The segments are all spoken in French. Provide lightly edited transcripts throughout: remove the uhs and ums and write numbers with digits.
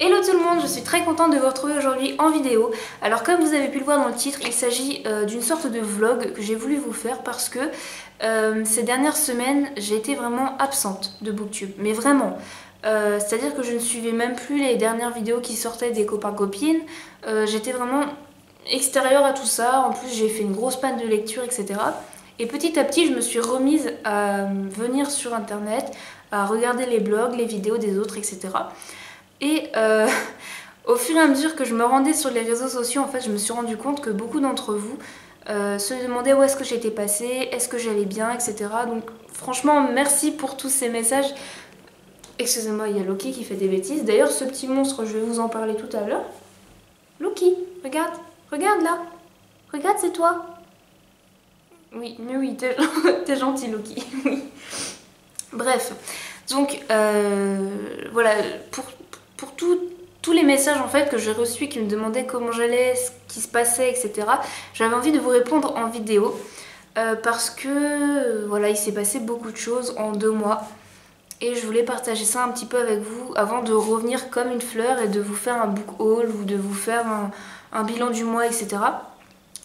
Hello tout le monde, je suis très contente de vous retrouver aujourd'hui en vidéo. Alors comme vous avez pu le voir dans le titre, il s'agit d'une sorte de vlog que j'ai voulu vous faire parce que ces dernières semaines j'ai été vraiment absente de Booktube, mais vraiment. C'est-à-dire que je ne suivais même plus les dernières vidéos qui sortaient des copains-copines. J'étais vraiment extérieure à tout ça, en plus j'ai fait une grosse panne de lecture, etc. Et petit à petit je me suis remise à venir sur internet, à regarder les blogs, les vidéos des autres, etc. Et au fur et à mesure que je me rendais sur les réseaux sociaux, en fait, je me suis rendu compte que beaucoup d'entre vous se demandaient où est-ce que j'étais passée, est-ce que j'allais bien, etc. Donc franchement, merci pour tous ces messages. Excusez-moi, il y a Loki qui fait des bêtises. D'ailleurs, ce petit monstre, je vais vous en parler tout à l'heure. Loki, regarde, regarde là. Regarde, c'est toi. Oui, mais oui, t'es gentil, Loki. Bref, donc voilà, pour tous les messages en fait que j'ai reçus qui me demandaient comment j'allais, ce qui se passait, etc. J'avais envie de vous répondre en vidéo parce que voilà, il s'est passé beaucoup de choses en 2 mois et je voulais partager ça un petit peu avec vous avant de revenir comme une fleur et de vous faire un book haul ou de vous faire un bilan du mois, etc.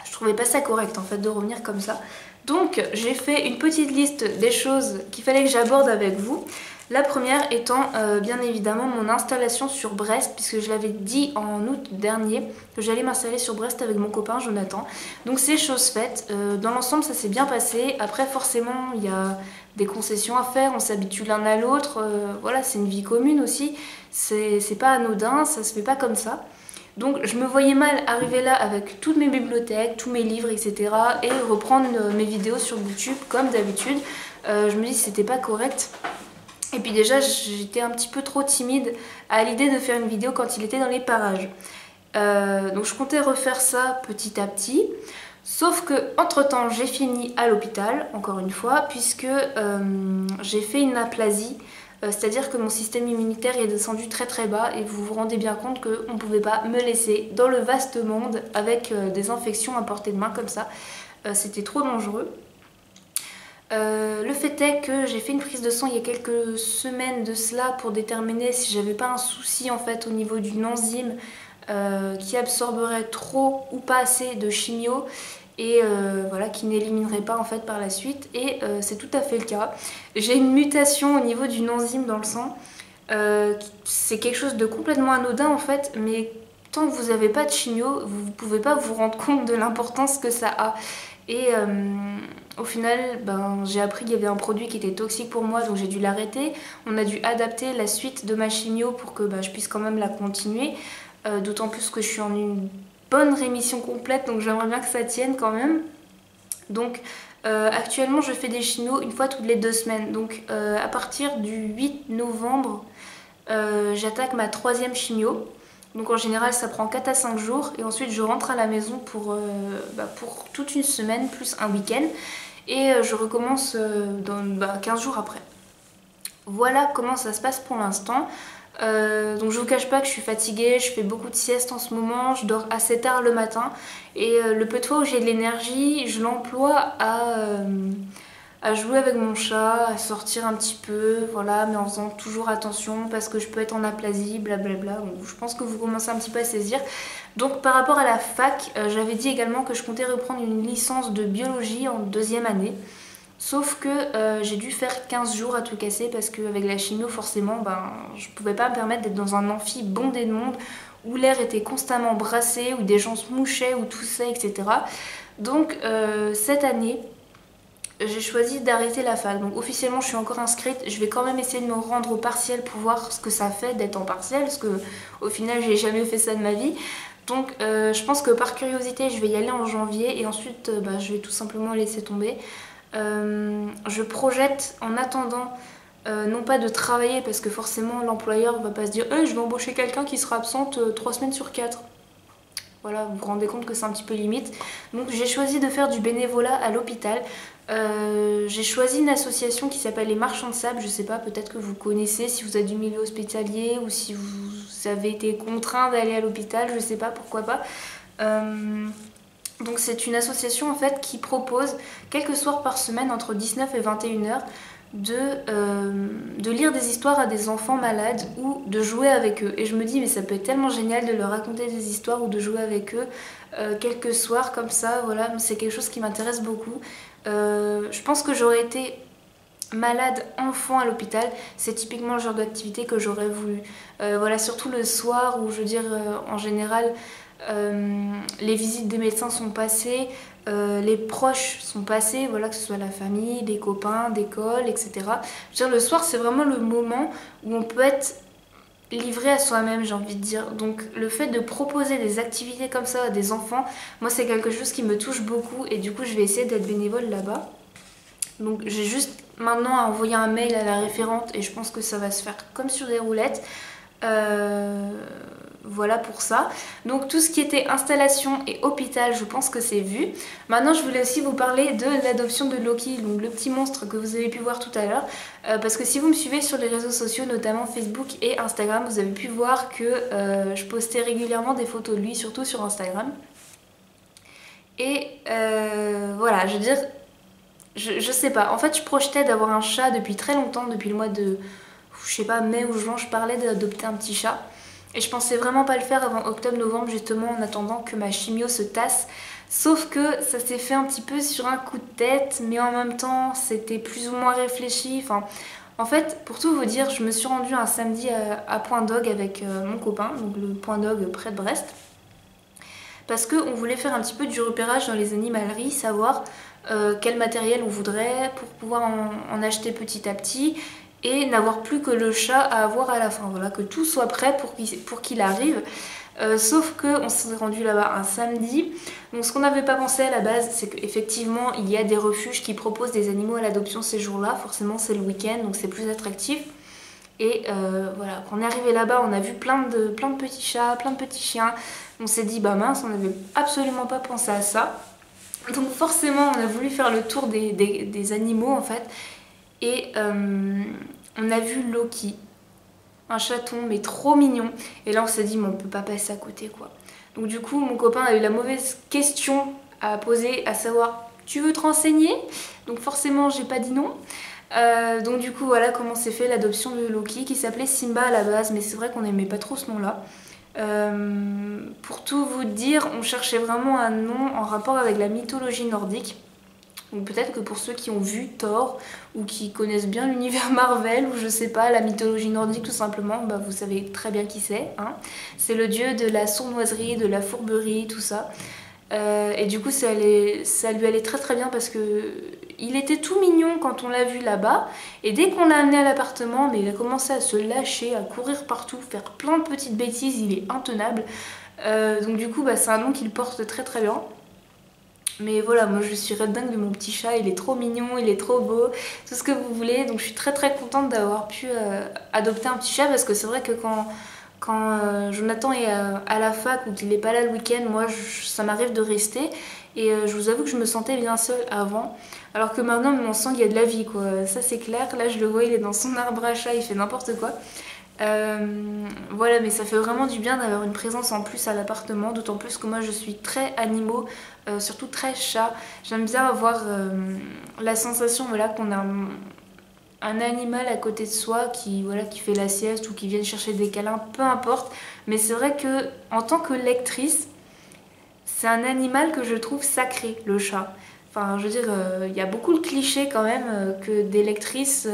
Je trouvais pas ça correct en fait de revenir comme ça. Donc j'ai fait une petite liste des choses qu'il fallait que j'aborde avec vous. La première étant bien évidemment mon installation sur Brest, puisque je l'avais dit en août dernier que j'allais m'installer sur Brest avec mon copain Jonathan. Donc c'est chose faite. Dans l'ensemble ça s'est bien passé. Après forcément il y a des concessions à faire, on s'habitue l'un à l'autre. Voilà, c'est une vie commune aussi. C'est pas anodin, ça se fait pas comme ça. Donc je me voyais mal arriver là avec toutes mes bibliothèques, tous mes livres, etc. et reprendre mes vidéos sur YouTube comme d'habitude. Je me dis que c'était pas correct. Et puis déjà j'étais un petit peu trop timide à l'idée de faire une vidéo quand il était dans les parages. Donc je comptais refaire ça petit à petit. Sauf que entre temps j'ai fini à l'hôpital, encore une fois, puisque j'ai fait une aplasie. C'est-à-dire que mon système immunitaire est descendu très très bas et vous vous rendez bien compte qu'on ne pouvait pas me laisser dans le vaste monde avec des infections à portée de main comme ça. C'était trop dangereux. Le fait est que j'ai fait une prise de sang il y a quelques semaines de cela pour déterminer si j'avais pas un souci en fait au niveau d'une enzyme qui absorberait trop ou pas assez de chimio et voilà, qui n'éliminerait pas en fait par la suite, et c'est tout à fait le cas. J'ai une mutation au niveau d'une enzyme dans le sang. C'est quelque chose de complètement anodin en fait, mais tant que vous n'avez pas de chimio, vous ne pouvez pas vous rendre compte de l'importance que ça a. Et au final, j'ai appris qu'il y avait un produit qui était toxique pour moi, donc j'ai dû l'arrêter. On a dû adapter la suite de ma chimio pour que je puisse quand même la continuer. D'autant plus que je suis en une bonne rémission complète, donc j'aimerais bien que ça tienne quand même. Donc actuellement je fais des chimios une fois toutes les 2 semaines. Donc à partir du 8 novembre, j'attaque ma 3e chimio. Donc en général ça prend 4 à 5 jours et ensuite je rentre à la maison pour toute une semaine plus un week-end. Et je recommence dans 15 jours après. Voilà comment ça se passe pour l'instant. Donc je vous cache pas que je suis fatiguée, je fais beaucoup de siestes en ce moment, je dors assez tard le matin et le peu de fois où j'ai de l'énergie, je l'emploie à jouer avec mon chat, à sortir un petit peu, voilà, mais en faisant toujours attention parce que je peux être en aplasie, blablabla. Donc je pense que vous commencez un petit peu à saisir. Donc par rapport à la fac, j'avais dit également que je comptais reprendre une licence de biologie en 2e année. Sauf que j'ai dû faire 15 jours à tout casser parce qu'avec la chimio, forcément, je pouvais pas me permettre d'être dans un amphi bondé de monde où l'air était constamment brassé, où des gens se mouchaient, où tout ça, etc. Donc cette année, j'ai choisi d'arrêter la fac. Donc officiellement, je suis encore inscrite. Je vais quand même essayer de me rendre au partiel pour voir ce que ça fait d'être en partiel, parce que au final, j'ai jamais fait ça de ma vie. Donc je pense que par curiosité, je vais y aller en janvier et ensuite, je vais tout simplement laisser tomber. Je projette en attendant non pas de travailler parce que forcément l'employeur va pas se dire je vais embaucher quelqu'un qui sera absente 3 semaines sur 4. Voilà, vous vous rendez compte que c'est un petit peu limite. Donc j'ai choisi de faire du bénévolat à l'hôpital. J'ai choisi une association qui s'appelle les Marchands de Sable. Je sais pas, peut-être que vous connaissez si vous êtes du milieu hospitalier ou si vous avez été contraint d'aller à l'hôpital, je sais pas, pourquoi pas. Donc c'est une association en fait qui propose quelques soirs par semaine entre 19 et 21 heures de lire des histoires à des enfants malades ou de jouer avec eux. Et je me dis mais ça peut être tellement génial de leur raconter des histoires ou de jouer avec eux quelques soirs comme ça, voilà, c'est quelque chose qui m'intéresse beaucoup. Je pense que j'aurais été malade enfant à l'hôpital, c'est typiquement le genre d'activité que j'aurais voulu. Voilà, surtout le soir où je veux dire en général les visites des médecins sont passées, les proches sont passés, voilà, que ce soit la famille, des copains, d'école, etc. Je veux dire, le soir c'est vraiment le moment où on peut être livré à soi-même, j'ai envie de dire. Donc le fait de proposer des activités comme ça à des enfants, moi c'est quelque chose qui me touche beaucoup et du coup je vais essayer d'être bénévole là-bas. Donc j'ai juste maintenant à envoyer un mail à la référente et je pense que ça va se faire comme sur des roulettes. Voilà pour ça. Donc tout ce qui était installation et hôpital, je pense que c'est vu. Maintenant, je voulais aussi vous parler de l'adoption de Loki, donc le petit monstre que vous avez pu voir tout à l'heure. Parce que si vous me suivez sur les réseaux sociaux, notamment Facebook et Instagram, vous avez pu voir que je postais régulièrement des photos de lui, surtout sur Instagram. Et voilà, je veux dire, je sais pas. En fait, je projetais d'avoir un chat depuis très longtemps, depuis le mois de, je sais pas, mai ou juin, je parlais d'adopter un petit chat. Et je pensais vraiment pas le faire avant octobre-novembre, justement en attendant que ma chimio se tasse. Sauf que ça s'est fait un petit peu sur un coup de tête, mais en même temps c'était plus ou moins réfléchi. Enfin, en fait, pour tout vous dire, je me suis rendue un samedi à Point Dog avec mon copain, donc le Point Dog près de Brest. Parce qu'on voulait faire un petit peu du repérage dans les animaleries, savoir quel matériel on voudrait pour pouvoir en acheter petit à petit et n'avoir plus que le chat à avoir à la fin. Voilà, que tout soit prêt pour qu'il arrive. Sauf qu'on s'est rendu là-bas un samedi. Donc ce qu'on n'avait pas pensé à la base, c'est qu'effectivement il y a des refuges qui proposent des animaux à l'adoption ces jours-là. Forcément c'est le week-end, donc c'est plus attractif. Et voilà, quand on est arrivé là-bas, on a vu plein de petits chats, plein de petits chiens. On s'est dit bah mince, on n'avait absolument pas pensé à ça. Donc forcément on a voulu faire le tour des animaux en fait. Et on a vu Loki, un chaton mais trop mignon. Et là on s'est dit mais on peut pas passer à côté quoi. Donc du coup mon copain a eu la mauvaise question à poser, à savoir tu veux te renseigner? Donc forcément j'ai pas dit non. Donc du coup voilà comment s'est fait l'adoption de Loki qui s'appelait Simba à la base, mais c'est vrai qu'on n'aimait pas trop ce nom là. Pour tout vous dire, on cherchait vraiment un nom en rapport avec la mythologie nordique. Donc peut-être que pour ceux qui ont vu Thor ou qui connaissent bien l'univers Marvel ou je sais pas, la mythologie nordique tout simplement, bah vous savez très bien qui c'est. Hein. C'est le dieu de la sournoiserie, de la fourberie, tout ça. Et du coup ça lui allait très très bien parce que il était tout mignon quand on l'a vu là-bas. Et dès qu'on l'a amené à l'appartement, mais il a commencé à se lâcher, à courir partout, faire plein de petites bêtises, il est intenable. Donc du coup bah, c'est un nom qu'il porte très très bien. Mais voilà, moi je suis red dingue de mon petit chat, il est trop mignon, il est trop beau, tout ce que vous voulez. Donc je suis très très contente d'avoir pu adopter un petit chat parce que c'est vrai que quand Jonathan est à la fac ou qu'il n'est pas là le week-end, moi ça m'arrive de rester. Et je vous avoue que je me sentais bien seule avant. Alors que maintenant, mon sang, il y a de la vie quoi. Ça c'est clair, là je le vois, il est dans son arbre à chat, il fait n'importe quoi. Voilà, mais ça fait vraiment du bien d'avoir une présence en plus à l'appartement, d'autant plus que moi je suis très animaux, surtout très chat. J'aime bien avoir la sensation voilà, qu'on a un animal à côté de soi qui, voilà, qui fait la sieste ou qui vient chercher des câlins, peu importe. Mais c'est vrai que en tant que lectrice, c'est un animal que je trouve sacré, le chat. Enfin, je veux dire, il y a beaucoup de clichés quand même que des lectrices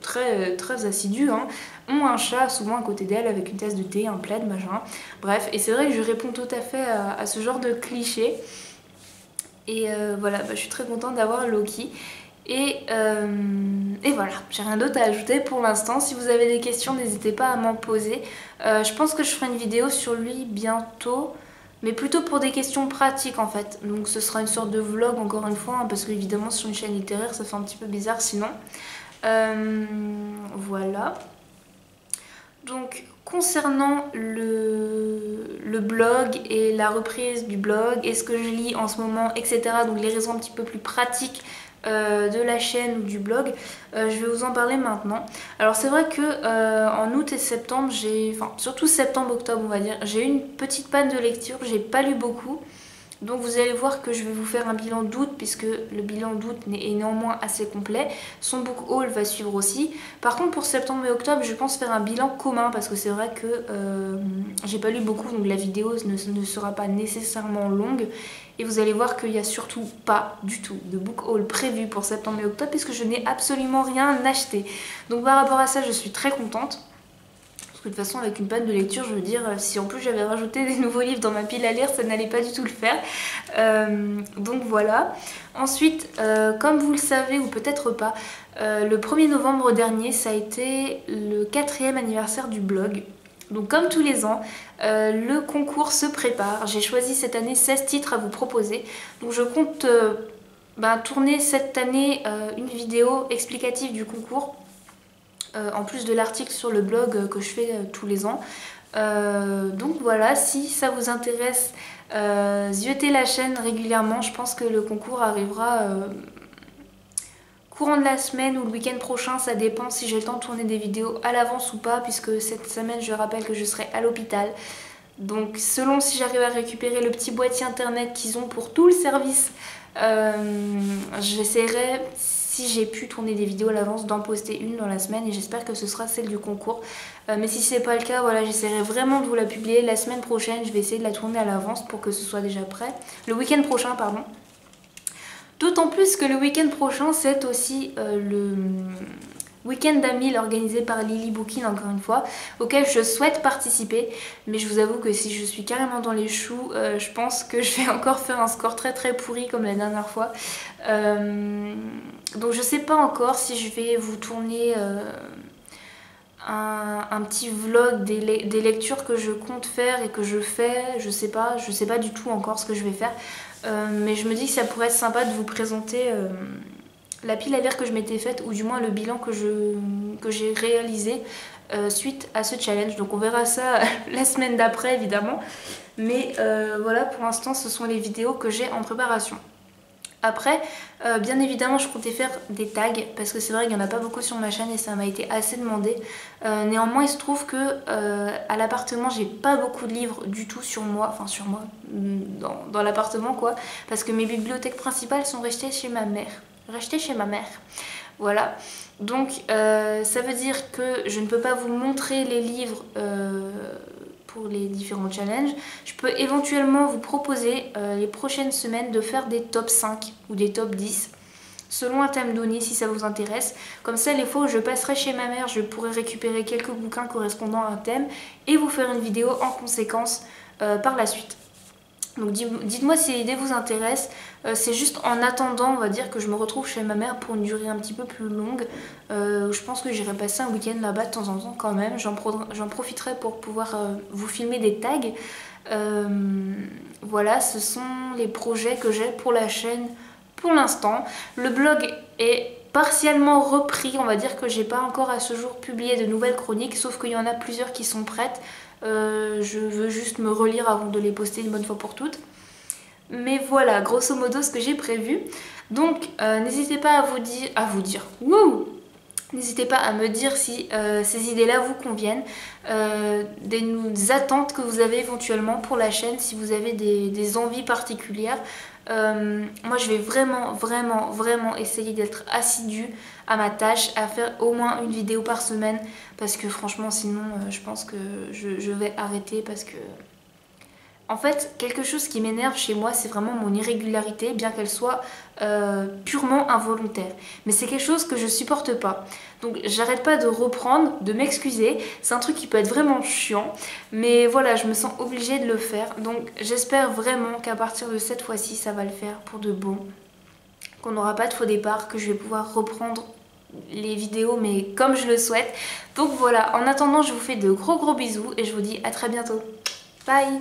très assidues hein, ont un chat souvent à côté d'elles avec une tasse de thé, un plaid, machin. Bref, et c'est vrai que je réponds tout à fait à ce genre de clichés. Et voilà, bah, je suis très contente d'avoir Loki. Et voilà, j'ai rien d'autre à ajouter pour l'instant. Si vous avez des questions, n'hésitez pas à m'en poser. Je pense que je ferai une vidéo sur lui bientôt. Mais plutôt pour des questions pratiques en fait. Donc ce sera une sorte de vlog encore une fois, hein, parce que évidemment sur une chaîne littéraire ça fait un petit peu bizarre sinon. Voilà. Donc concernant le blog et la reprise du blog et ce que je lis en ce moment, etc. Donc les raisons un petit peu plus pratiques de la chaîne ou du blog, je vais vous en parler maintenant. Alors c'est vrai que en août et septembre, surtout septembre-octobre on va dire, j'ai eu une petite panne de lecture, j'ai pas lu beaucoup. Donc vous allez voir que je vais vous faire un bilan d'août puisque le bilan d'août est néanmoins assez complet. Son book haul va suivre aussi. Par contre pour septembre et octobre je pense faire un bilan commun parce que c'est vrai que j'ai pas lu beaucoup donc la vidéo ne sera pas nécessairement longue. Et vous allez voir qu'il n'y a surtout pas du tout de book haul prévu pour septembre et octobre puisque je n'ai absolument rien acheté. Donc par rapport à ça je suis très contente. De toute façon avec une panne de lecture je veux dire si en plus j'avais rajouté des nouveaux livres dans ma pile à lire ça n'allait pas du tout le faire. Donc voilà. Ensuite comme vous le savez ou peut-être pas, le 1er novembre dernier ça a été le 4e anniversaire du blog. Donc comme tous les ans, le concours se prépare. J'ai choisi cette année 16 titres à vous proposer. Donc je compte tourner cette année une vidéo explicative du concours. En plus de l'article sur le blog que je fais tous les ans. Donc voilà, si ça vous intéresse, zioter la chaîne régulièrement. Je pense que le concours arrivera courant de la semaine ou le week-end prochain, ça dépend si j'ai le temps de tourner des vidéos à l'avance ou pas, puisque cette semaine je rappelle que je serai à l'hôpital. Donc selon si j'arrive à récupérer le petit boîtier internet qu'ils ont pour tout le service, j'essaierai, si j'ai pu tourner des vidéos à l'avance, d'en poster une dans la semaine et j'espère que ce sera celle du concours. Mais si c'est pas le cas, voilà, j'essaierai vraiment de vous la publier la semaine prochaine. Je vais essayer de la tourner à l'avance pour que ce soit déjà prêt. Le week-end prochain, pardon. D'autant plus que le week-end prochain, c'est aussi le week-end d'Amil organisé par Lily Booking, encore une fois, auquel je souhaite participer. Mais je vous avoue que si je suis carrément dans les choux, je pense que je vais encore faire un score très très pourri comme la dernière fois. Donc je sais pas encore si je vais vous tourner un petit vlog des lectures que je compte faire et que je fais. Je sais pas du tout encore ce que je vais faire. Mais je me dis que ça pourrait être sympa de vous présenter la pile à lire que je m'étais faite, ou du moins le bilan que j'ai réalisé suite à ce challenge. Donc on verra ça la semaine d'après évidemment. Mais voilà, pour l'instant ce sont les vidéos que j'ai en préparation. Après, bien évidemment, je comptais faire des tags parce que c'est vrai qu'il n'y en a pas beaucoup sur ma chaîne et ça m'a été assez demandé. Néanmoins, il se trouve que à l'appartement, j'ai pas beaucoup de livres du tout sur moi, enfin sur moi, dans l'appartement quoi, parce que mes bibliothèques principales sont restées chez ma mère. Voilà. Donc, ça veut dire que je ne peux pas vous montrer les livres pour les différents challenges. Je peux éventuellement vous proposer les prochaines semaines de faire des top 5 ou des top 10 selon un thème donné si ça vous intéresse. Comme ça les fois où je passerai chez ma mère, je pourrai récupérer quelques bouquins correspondant à un thème et vous faire une vidéo en conséquence par la suite. Donc dites-moi si l'idée vous intéresse. C'est juste en attendant, on va dire, que je me retrouve chez ma mère pour une durée un petit peu plus longue. Je pense que j'irai passer un week-end là-bas de temps en temps quand même. J'en profiterai pour pouvoir vous filmer des tags. Voilà, ce sont les projets que j'ai pour la chaîne pour l'instant. Le blog est partiellement repris, on va dire que j'ai pas encore à ce jour publié de nouvelles chroniques, sauf qu'il y en a plusieurs qui sont prêtes. Je veux juste me relire avant de les poster une bonne fois pour toutes. Mais voilà, grosso modo ce que j'ai prévu. Donc n'hésitez pas wouh, n'hésitez pas à me dire si ces idées-là vous conviennent, des attentes que vous avez éventuellement pour la chaîne, si vous avez des envies particulières. Moi je vais vraiment essayer d'être assidue à ma tâche, à faire au moins une vidéo par semaine, parce que franchement sinon je pense que je vais arrêter, parce que en fait quelque chose qui m'énerve chez moi c'est vraiment mon irrégularité, bien qu'elle soit purement involontaire, mais c'est quelque chose que je supporte pas. Donc j'arrête pas de reprendre, de m'excuser, c'est un truc qui peut être vraiment chiant, mais voilà, je me sens obligée de le faire. Donc j'espère vraiment qu'à partir de cette fois-ci ça va le faire pour de bon, qu'on n'aura pas de faux départ, que je vais pouvoir reprendre les vidéos mais comme je le souhaite. Donc voilà, en attendant je vous fais de gros bisous et je vous dis à très bientôt. Bye.